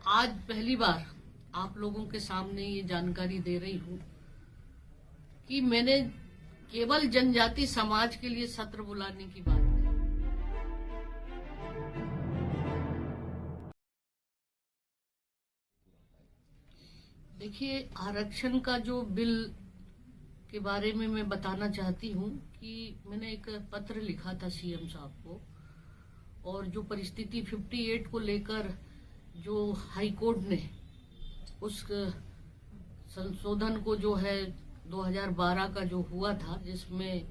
आज पहली बार आप लोगों के सामने ये जानकारी दे रही हूँ कि मैंने केवल जनजाति समाज के लिए सत्र बुलाने की बात कही। देखिए, आरक्षण का जो बिल के बारे में मैं बताना चाहती हूँ कि मैंने एक पत्र लिखा था सीएम साहब को, और जो परिस्थिति 58 को लेकर जो हाई कोर्ट ने उस संशोधन को जो है 2012 का जो हुआ था, जिसमें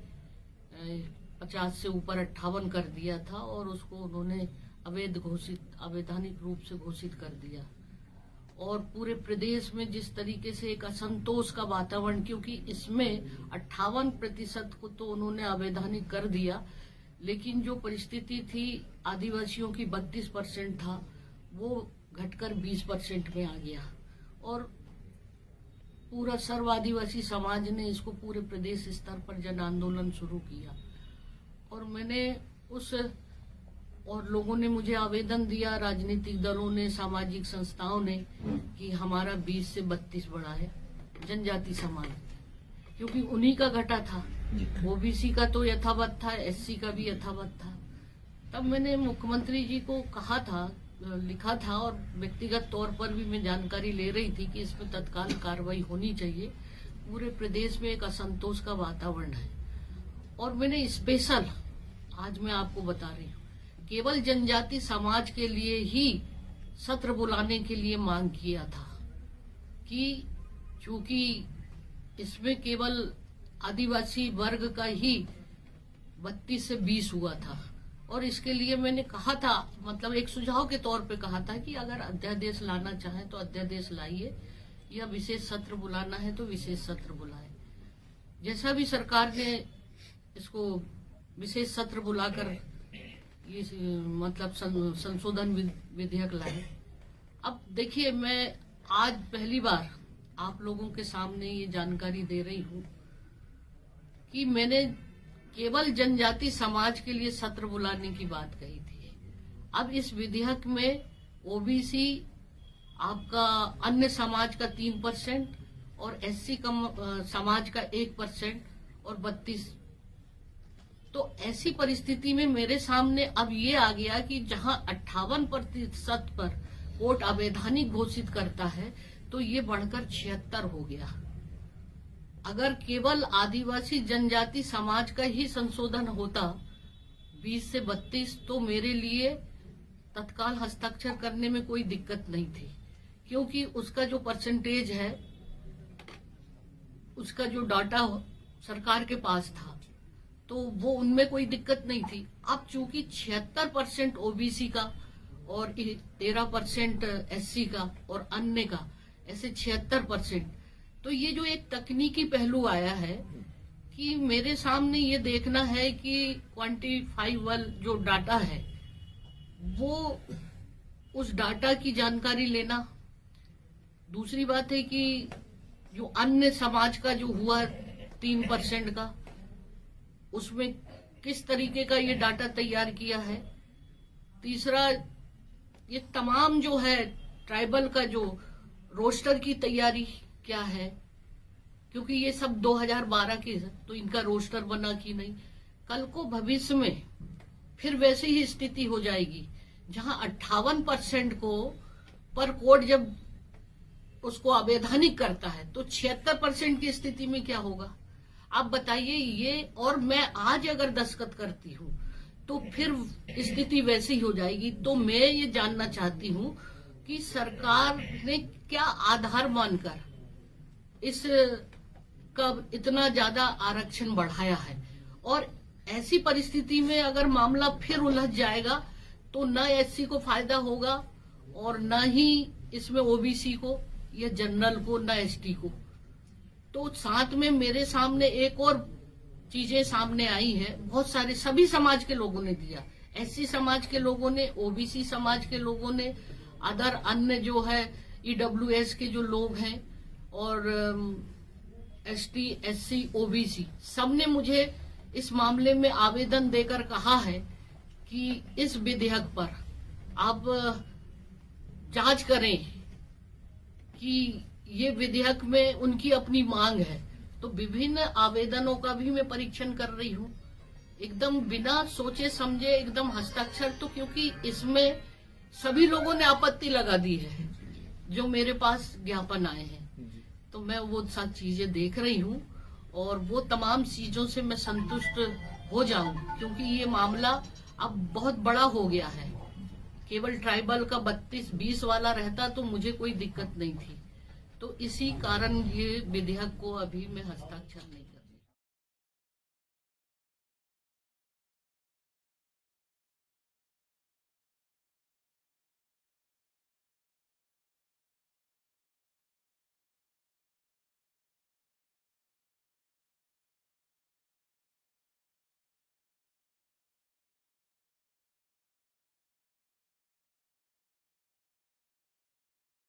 50 से ऊपर 58 कर दिया था और उसको उन्होंने अवैधानिक रूप से घोषित कर दिया। और पूरे प्रदेश में जिस तरीके से एक असंतोष का वातावरण, क्योंकि इसमें 58% को तो उन्होंने अवैधानिक कर दिया, लेकिन जो परिस्थिति थी आदिवासियों की 32% था, वो घटकर 20% में आ गया। और पूरा सर्व आदिवासी समाज ने इसको पूरे प्रदेश स्तर पर जन आंदोलन शुरू किया। और मैंने और लोगों ने मुझे आवेदन दिया, राजनीतिक दलों ने, सामाजिक संस्थाओं ने, कि हमारा 20 से 32 बढ़ा है जनजाति समाज, क्योंकि उन्हीं का घटा था। ओबीसी का तो यथावत था, एससी का भी यथावत था। तब मैंने मुख्यमंत्री जी को कहा था, लिखा था, और व्यक्तिगत तौर पर भी मैं जानकारी ले रही थी कि इसमें तत्काल कार्रवाई होनी चाहिए। पूरे प्रदेश में एक असंतोष का वातावरण है। और मैंने स्पेशल, आज मैं आपको बता रही हूँ, केवल जनजाति समाज के लिए ही सत्र बुलाने के लिए मांग किया था कि चूंकि इसमें केवल आदिवासी वर्ग का ही 32 से 20 हुआ था। और इसके लिए मैंने कहा था, मतलब एक सुझाव के तौर पे कहा था कि अगर अध्यादेश लाना चाहें तो अध्यादेश लाइए, या विशेष सत्र बुलाना है तो विशेष सत्र बुलाए। जैसा भी सरकार ने इसको विशेष सत्र बुलाकर ये मतलब संशोधन विधेयक लाए। अब देखिए, मैं आज पहली बार आप लोगों के सामने ये जानकारी दे रही हूँ कि मैंने केवल जनजाति समाज के लिए सत्र बुलाने की बात कही थी। अब इस विधेयक में ओबीसी, आपका अन्य समाज का 3% और एससी समाज का 1% और 32। तो ऐसी परिस्थिति में मेरे सामने अब ये आ गया कि जहां 58% पर कोर्ट अवैधानिक घोषित करता है, तो ये बढ़कर 76 हो गया। अगर केवल आदिवासी जनजाति समाज का ही संशोधन होता 20 से 32, तो मेरे लिए तत्काल हस्ताक्षर करने में कोई दिक्कत नहीं थी, क्योंकि उसका जो परसेंटेज है, उसका जो डाटा सरकार के पास था, तो वो उनमें कोई दिक्कत नहीं थी। अब चूंकि 76% ओबीसी का और 13% एससी का और अन्य का, ऐसे 76%, तो ये जो एक तकनीकी पहलू आया है कि मेरे सामने ये देखना है कि क्वांटिफाइबल जो डाटा है, वो उस डाटा की जानकारी लेना। दूसरी बात है कि जो अन्य समाज का जो हुआ 3% का, उसमें किस तरीके का ये डाटा तैयार किया है। तीसरा, ये तमाम जो है ट्राइबल का जो रोस्टर की तैयारी क्या है, क्योंकि ये सब 2012 के है, तो इनका रोस्टर बना कि नहीं। कल को भविष्य में फिर वैसी ही स्थिति हो जाएगी, जहां 58% को पर कोर्ट जब उसको अवैधानिक करता है, तो 76% की स्थिति में क्या होगा आप बताइए। ये, और मैं आज अगर दस्तखत करती हूँ तो फिर स्थिति वैसी हो जाएगी। तो मैं ये जानना चाहती हूँ कि सरकार ने क्या आधार मानकर इस का इतना ज्यादा आरक्षण बढ़ाया है। और ऐसी परिस्थिति में अगर मामला फिर उलझ जाएगा, तो न एससी को फायदा होगा और न ही इसमें ओबीसी को या जनरल को, न एसटी को। तो साथ में मेरे सामने एक और चीजें सामने आई है, बहुत सारे सभी समाज के लोगों ने दिया, एससी समाज के लोगों ने, ओबीसी समाज के लोगों ने, अदर अन्य जो है ईडब्ल्यूएस के जो लोग हैं, और एसटी, एससी, ओबीसी, सबने मुझे इस मामले में आवेदन देकर कहा है कि इस विधेयक पर आप जांच करें कि ये विधेयक में उनकी अपनी मांग है। तो विभिन्न आवेदनों का भी मैं परीक्षण कर रही हूँ, एकदम बिना सोचे समझे, एकदम हस्ताक्षर। तो क्योंकि इसमें सभी लोगों ने आपत्ति लगा दी है जो मेरे पास ज्ञापन आए हैं, तो मैं वो सब चीजें देख रही हूँ और वो तमाम चीजों से मैं संतुष्ट हो जाऊं, क्योंकि ये मामला अब बहुत बड़ा हो गया है। केवल ट्राइबल का 32-20 वाला रहता तो मुझे कोई दिक्कत नहीं थी। तो इसी कारण ये विधेयक को अभी मैं हस्ताक्षर नहीं